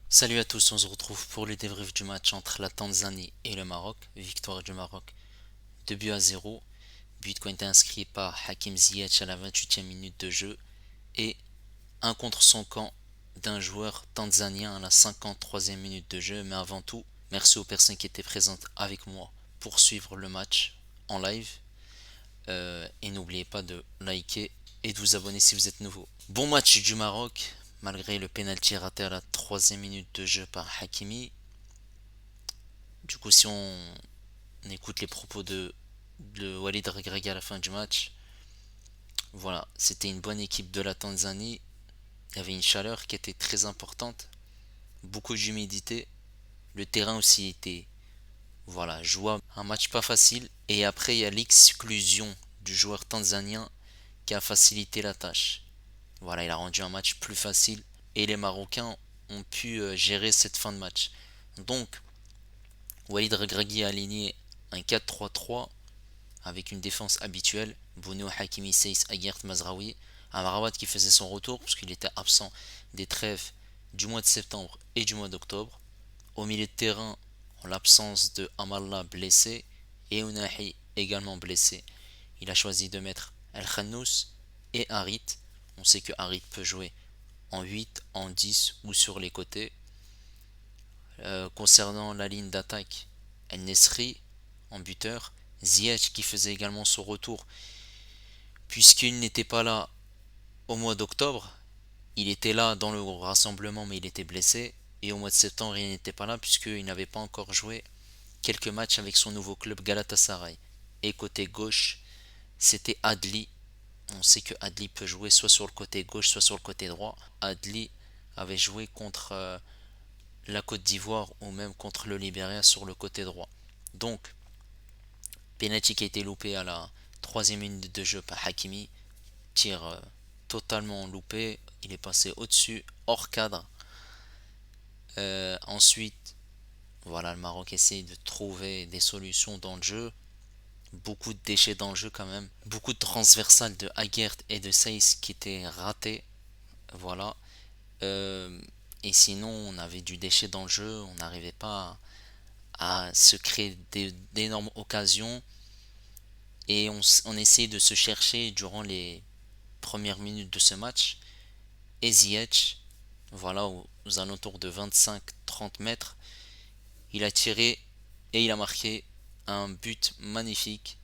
Salut à tous, on se retrouve pour le débrief du match entre la Tanzanie et le Maroc. Victoire du Maroc 2 buts à 0. But qui a été inscrit par Hakim Ziyech à la 28e minute de jeu et un contre son camp d'un joueur tanzanien à la 53e minute de jeu. Mais avant tout, merci aux personnes qui étaient présentes avec moi pour suivre le match en live. Et n'oubliez pas de liker et de vous abonner si vous êtes nouveau. Bon match du Maroc, malgré le penalty raté à la 3e minute de jeu par Hakimi. Du coup, si on écoute les propos de Walid Regragui à la fin du match, voilà, c'était une bonne équipe de la Tanzanie. Il y avait une chaleur qui était très importante, beaucoup d'humidité. Le terrain aussi était, voilà, jouable. Un match pas facile. Et après, il y a l'exclusion du joueur tanzanien qui a facilité la tâche. Voilà, il a rendu un match plus facile. Et les Marocains ont pu gérer cette fin de match. Donc, Walid Regragui a aligné un 4-3-3 avec une défense habituelle, Bounou, Hakimi, Seyss, Aguert, Mazraoui, Amrabat qui faisait son retour puisqu'il était absent des trêves du mois de septembre et du mois d'octobre. Au milieu de terrain, en l'absence de Amallah blessé et Ounahi également blessé, il a choisi de mettre El Khannous et Harit. On sait que Harit peut jouer en 8, en 10 ou sur les côtés. Concernant la ligne d'attaque, El Nesri en buteur, Ziyech qui faisait également son retour puisqu'il n'était pas là au mois d'octobre. Il était là dans le rassemblement mais il était blessé. Et au mois de septembre il n'était pas là puisqu'il n'avait pas encore joué quelques matchs avec son nouveau club Galatasaray. Et côté gauche, c'était Adli. On sait que Adli peut jouer soit sur le côté gauche, soit sur le côté droit. Adli avait joué contre la Côte d'Ivoire ou même contre le Libéria sur le côté droit. Donc, penalty qui a été loupé à la 3e minute de jeu par Hakimi. Tir totalement loupé. Il est passé au-dessus, hors cadre. Ensuite, voilà, le Maroc essaye de trouver des solutions dans le jeu. Beaucoup de déchets dans le jeu quand même. Beaucoup de transversales de Aguert et de Seyss qui étaient ratés. Voilà. Euh, et sinon, on avait du déchet dans le jeu. On n'arrivait pas à se créer d'énormes occasions. Et on essayait de se chercher durant les premières minutes de ce match. Et Ziyech, voilà, aux alentours de 25-30 mètres, il a tiré et il a marqué un but magnifique.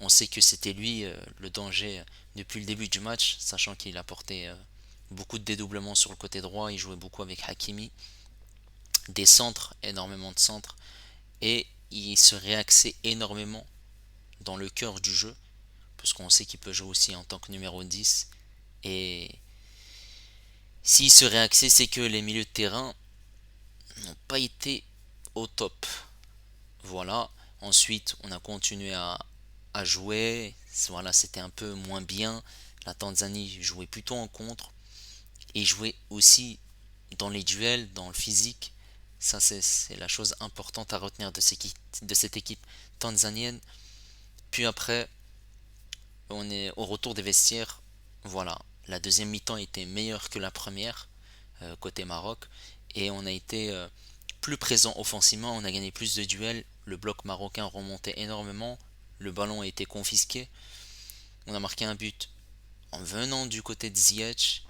On sait que c'était lui le danger depuis le début du match, sachant qu'il apportait beaucoup de dédoublements sur le côté droit, il jouait beaucoup avec Hakimi, des centres, énormément de centres, et il se réaxait énormément dans le cœur du jeu, parce qu'on sait qu'il peut jouer aussi en tant que numéro 10, et s'il se réaxait, c'est que les milieux de terrain n'ont pas été au top. Voilà. Ensuite, on a continué à jouer. Voilà, c'était un peu moins bien. La Tanzanie jouait plutôt en contre et jouait aussi dans les duels, dans le physique. Ça, c'est la chose importante à retenir de cette équipe tanzanienne. Puis après, on est au retour des vestiaires. Voilà, la deuxième mi-temps était meilleure que la première côté Maroc et on a été plus présent offensivement, on a gagné plus de duels, le bloc marocain remontait énormément, le ballon a été confisqué, on a marqué un but en venant du côté de Ziyech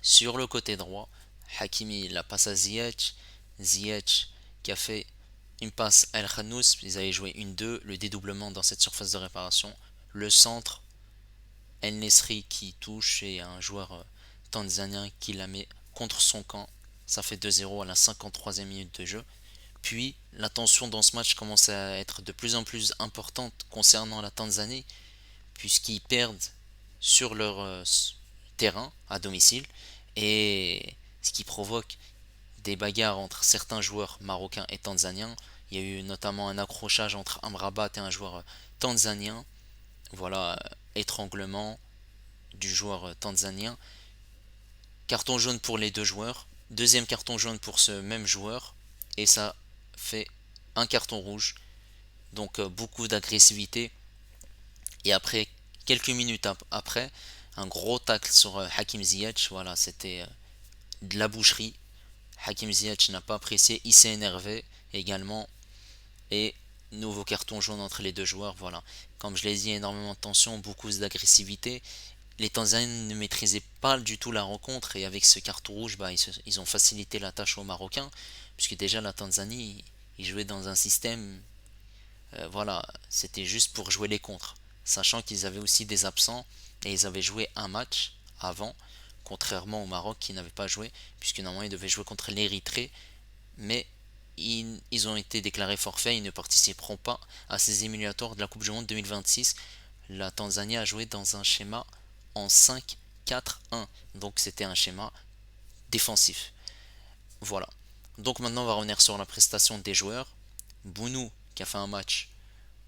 sur le côté droit. Hakimi la passe à Ziyech, Ziyech qui a fait une passe à El Khannous, ils avaient joué une 2 le dédoublement dans cette surface de réparation, le centre, El Nesri qui touche et un joueur tanzanien qui la met contre son camp. Ça fait 2-0 à la 53e minute de jeu. Puis la tension dans ce match commence à être de plus en plus importante concernant la Tanzanie, puisqu'ils perdent sur leur terrain à domicile, et ce qui provoque des bagarres entre certains joueurs marocains et tanzaniens. Il y a eu notamment un accrochage entre Amrabat et un joueur tanzanien. Voilà, étranglement du joueur tanzanien. Carton jaune pour les deux joueurs. Deuxième carton jaune pour ce même joueur. Et ça fait un carton rouge. Donc beaucoup d'agressivité. Et après, quelques minutes après, un gros tacle sur Hakim Ziyech. Voilà, c'était de la boucherie. Hakim Ziyech n'a pas apprécié, il s'est énervé également. Et nouveau carton jaune entre les deux joueurs, voilà. Comme je l'ai dit, énormément de tension, beaucoup d'agressivité. Les Tanzaniens ne maîtrisaient pas du tout la rencontre et avec ce carton rouge, ils ont facilité la tâche aux Marocains, puisque déjà la Tanzanie, ils jouaient dans un système, voilà, c'était juste pour jouer les contres, sachant qu'ils avaient aussi des absents et ils avaient joué un match avant, contrairement au Maroc qui n'avait pas joué, puisque normalement ils devaient jouer contre l'Érythrée, mais ils ont été déclarés forfaits, ils ne participeront pas à ces éliminatoires de la Coupe du Monde 2026. La Tanzanie a joué dans un schéma en 5-4-1, donc c'était un schéma défensif. Voilà. Donc maintenant on va revenir sur la prestation des joueurs. Bounou qui a fait un match,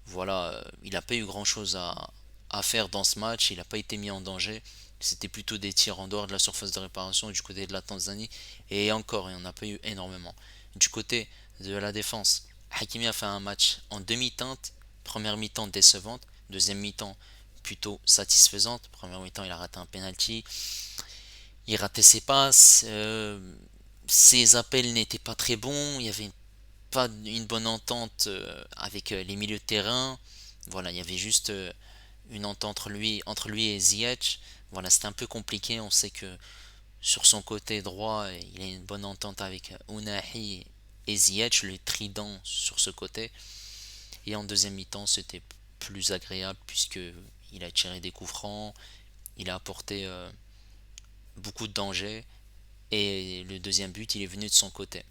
voilà, il n'a pas eu grand chose à faire dans ce match, il n'a pas été mis en danger. C'était plutôt des tirs en dehors de la surface de réparation du côté de la Tanzanie. Et encore, il n'y en a pas eu énormément. Du côté de la défense, Hakimi a fait un match en demi-teinte. Première mi-temps décevante, deuxième mi-temps plutôt satisfaisante. Première mi-temps, il a raté un penalty. Il ratait ses passes. Ses appels n'étaient pas très bons. Il y avait pas une bonne entente avec les milieux de terrain. Voilà, il y avait juste une entente entre lui et Ziyech. Voilà, c'était un peu compliqué. On sait que sur son côté droit, il a une bonne entente avec Ounahi et Ziyech, le trident sur ce côté. Et en deuxième mi-temps, c'était plus agréable puisque il a tiré des coups francs, il a apporté beaucoup de danger et le deuxième but, il est venu de son côté.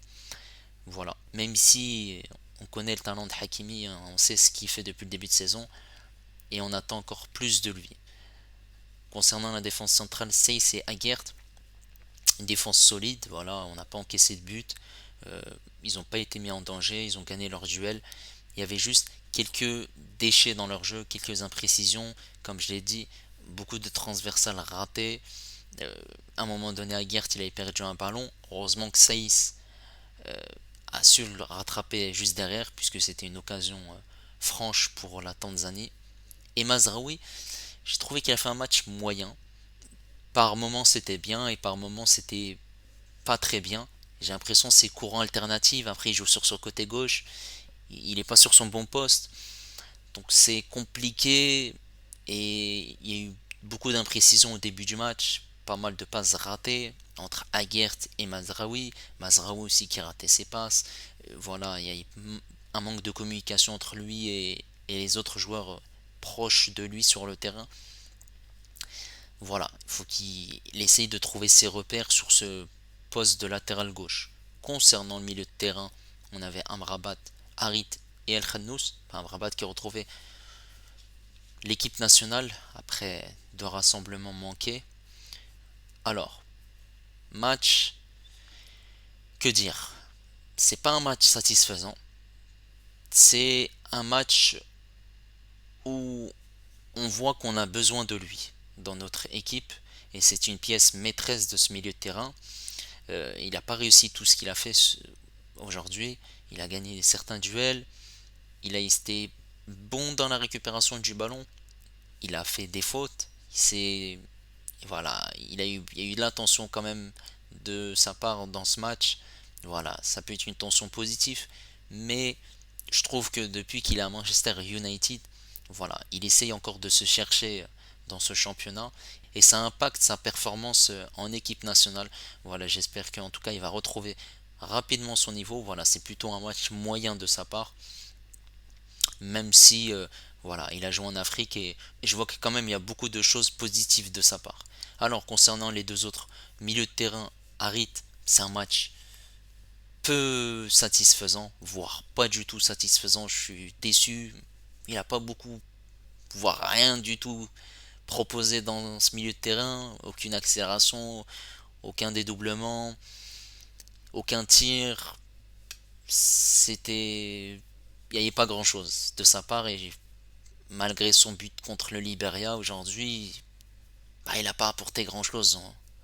Voilà. Même si on connaît le talent de Hakimi, on sait ce qu'il fait depuis le début de saison et on attend encore plus de lui. Concernant la défense centrale, Seyss et Aguert, une défense solide, voilà, on n'a pas encaissé de but, euh, ils n'ont pas été mis en danger, ils ont gagné leur duel. Il y avait juste quelques déchets dans leur jeu, quelques imprécisions, comme je l'ai dit, beaucoup de transversales ratées. À un moment donné, Aguert, il avait perdu un ballon. Heureusement que Seyss a su le rattraper juste derrière, puisque c'était une occasion franche pour la Tanzanie. Et Mazraoui, j'ai trouvé qu'il a fait un match moyen. Par moments c'était bien et par moments c'était pas très bien. J'ai l'impression que c'est courant alternatif. Après, il joue sur son côté gauche. Il n'est pas sur son bon poste. Donc c'est compliqué. Et il y a eu beaucoup d'imprécisions au début du match. Pas mal de passes ratées entre Aguert et Mazraoui. Mazraoui aussi qui ratait ses passes. Voilà, il y a eu un manque de communication entre lui et les autres joueurs proches de lui sur le terrain. Voilà, il faut qu'il essaye de trouver ses repères sur ce poste de latéral gauche. Concernant le milieu de terrain, on avait Amrabat, Harit et El Khannous. Amrabat qui a retrouvé l'équipe nationale après deux rassemblements manqués. Alors, match, que dire? C'est pas un match satisfaisant. C'est un match où on voit qu'on a besoin de lui dans notre équipe et c'est une pièce maîtresse de ce milieu de terrain. Il n'a pas réussi tout ce qu'il a fait aujourd'hui. Il a gagné certains duels. Il a été bon dans la récupération du ballon. Il a fait des fautes. Voilà, il y a eu de l'attention quand même de sa part dans ce match. Voilà, ça peut être une tension positive, mais je trouve que depuis qu'il est à Manchester United, voilà, il essaye encore de se chercher dans ce championnat et ça impacte sa performance en équipe nationale. Voilà, j'espère qu'en tout cas il va retrouver rapidement son niveau. Voilà, c'est plutôt un match moyen de sa part, même si voilà, il a joué en Afrique et je vois que quand même il y a beaucoup de choses positives de sa part. Alors concernant les deux autres milieux de terrain, Harit, c'est un match peu satisfaisant, voire pas du tout satisfaisant. Je suis déçu. Il n'a pas beaucoup, voire rien du tout proposé dans ce milieu de terrain. Aucune accélération, aucun dédoublement, aucun tir. C'était. Il n'y avait pas grand chose de sa part et malgré son but contre le Liberia aujourd'hui, il n'a pas apporté grand chose.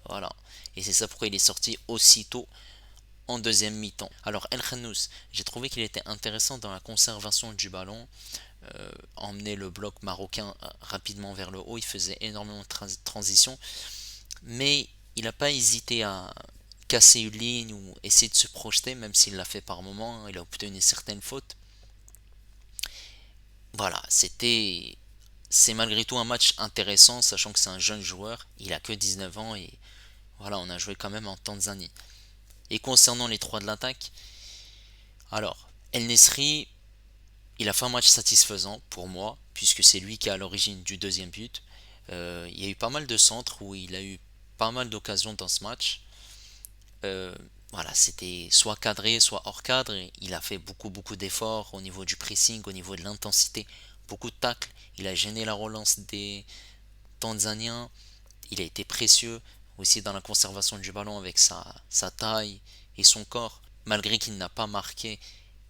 Voilà. Et c'est ça pourquoi il est sorti aussitôt en deuxième mi-temps. Alors El Khannous, j'ai trouvé qu'il était intéressant dans la conservation du ballon, emmener le bloc marocain rapidement vers le haut, il faisait énormément de transition, mais il n'a pas hésité à casser une ligne ou essayer de se projeter, même s'il l'a fait par moment, il a obtenu certaines fautes. Voilà, c'est malgré tout un match intéressant, sachant que c'est un jeune joueur, il a que 19 ans et voilà, on a joué quand même en Tanzanie. Et concernant les trois de l'attaque, alors, El Nesri, il a fait un match satisfaisant pour moi, puisque c'est lui qui est à l'origine du deuxième but. Il y a eu pas mal de centres où il a eu pas mal d'occasions dans ce match. Euh, voilà, c'était soit cadré, soit hors cadre. Il a fait beaucoup d'efforts au niveau du pressing, au niveau de l'intensité, beaucoup de tacles. Il a gêné la relance des Tanzaniens. Il a été précieux aussi dans la conservation du ballon avec sa taille et son corps, malgré qu'il n'a pas marqué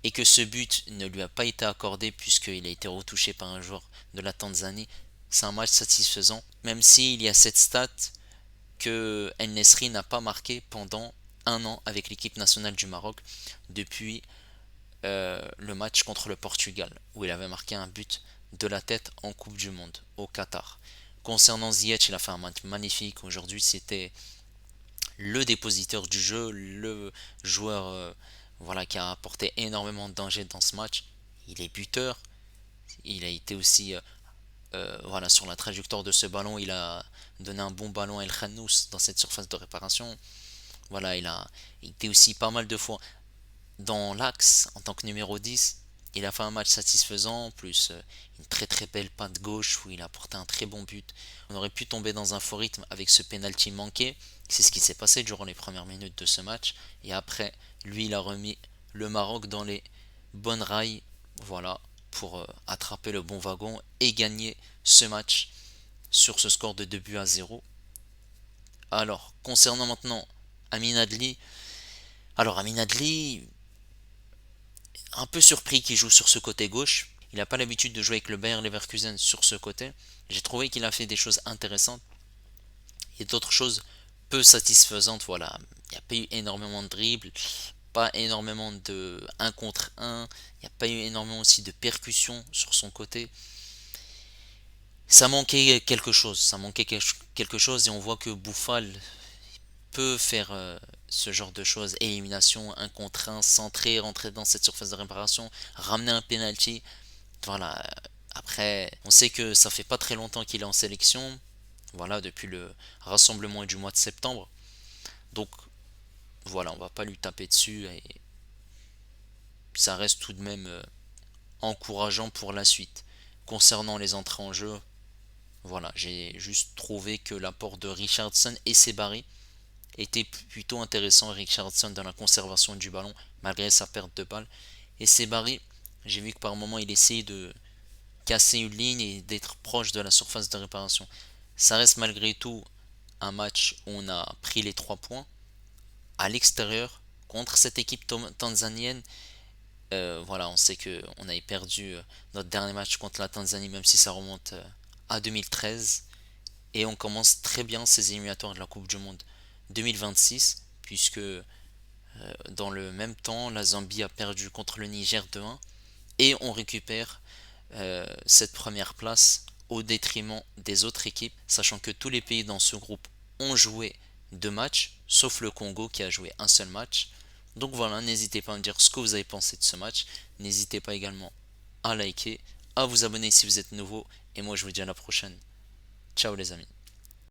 et que ce but ne lui a pas été accordé puisqu'il a été retouché par un joueur de la Tanzanie. C'est un match satisfaisant, même s'il y a cette stat que El Nesri n'a pas marqué pendant un an avec l'équipe nationale du Maroc depuis le match contre le Portugal où il avait marqué un but de la tête en Coupe du Monde au Qatar. Concernant Ziyech, il a fait un match magnifique. Aujourd'hui, c'était le dépositeur du jeu, le joueur voilà, qui a apporté énormément de danger dans ce match. Il est buteur. Il a été aussi voilà, sur la trajectoire de ce ballon. Il a donné un bon ballon à El Khannous dans cette surface de réparation. Voilà, il a été aussi pas mal de fois dans l'axe en tant que numéro 10. Il a fait un match satisfaisant, plus une très belle patte gauche où il a porté un très bon but. On aurait pu tomber dans un faux rythme avec ce penalty manqué. C'est ce qui s'est passé durant les premières minutes de ce match. Et après, lui, il a remis le Maroc dans les bonnes rails. Voilà, pour attraper le bon wagon et gagner ce match sur ce score de 2 buts à 0. Alors, concernant maintenant Amin Adli. Alors, Amin Adli, un peu surpris qu'il joue sur ce côté gauche. Il n'a pas l'habitude de jouer avec le Bayer Leverkusen sur ce côté. J'ai trouvé qu'il a fait des choses intéressantes et d'autres choses peu satisfaisantes. Voilà, il n'y a pas eu énormément de dribbles, pas énormément de 1 contre 1. Il n'y a pas eu énormément aussi de percussions sur son côté. Ça manquait quelque chose. Ça manquait quelque chose et on voit que Bouffal peut faire ce genre de choses, élimination, 1 contre 1, centrer, rentrer dans cette surface de réparation, ramener un penalty. Voilà, après, on sait que ça fait pas très longtemps qu'il est en sélection, voilà, depuis le rassemblement du mois de septembre. Donc voilà, on va pas lui taper dessus et ça reste tout de même encourageant pour la suite. Concernant les entrées en jeu, voilà, j'ai juste trouvé que l'apport de Richardson et Sebari était plutôt intéressant. Richardson dans la conservation du ballon malgré sa perte de balle. Et Sebari, j'ai vu que par moment il essayait de casser une ligne et d'être proche de la surface de réparation. Ça reste malgré tout un match où on a pris les 3 points à l'extérieur contre cette équipe tanzanienne. Voilà, on sait que on avait perdu notre dernier match contre la Tanzanie, même si ça remonte à 2013. Et on commence très bien ces éliminatoires de la Coupe du Monde 2026, puisque dans le même temps, la Zambie a perdu contre le Niger 2-1. Et on récupère cette première place au détriment des autres équipes, sachant que tous les pays dans ce groupe ont joué 2 matchs, sauf le Congo qui a joué un seul match. Donc voilà, n'hésitez pas à me dire ce que vous avez pensé de ce match. N'hésitez pas également à liker, à vous abonner si vous êtes nouveau. Et moi je vous dis à la prochaine. Ciao les amis.